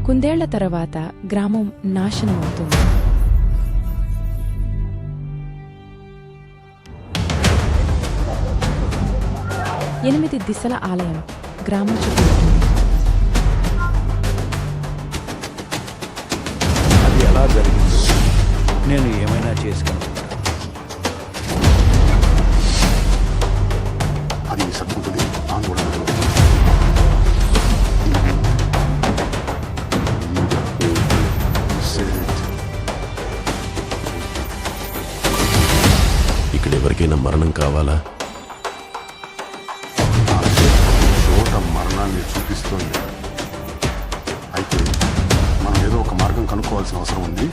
కుందేళ్ల తర్వాత గ్రామం నాశనమవుతుంది. ఎనిమిది దిశల ఆలయం గ్రామం చుట్టూ ఉంటుంది. అది ఎలా జరిగిందో నేను ఏమైనా చేసుకున్నాను. అది సర్దుకుంటుంది, ఆందోళన. ఇక్కడ ఎవరికైనా మరణం కావాలా? చోట మరణాన్ని చూపిస్తుంది. అయితే మనం ఏదో ఒక మార్గం కనుక్కోవాల్సిన అవసరం ఉంది.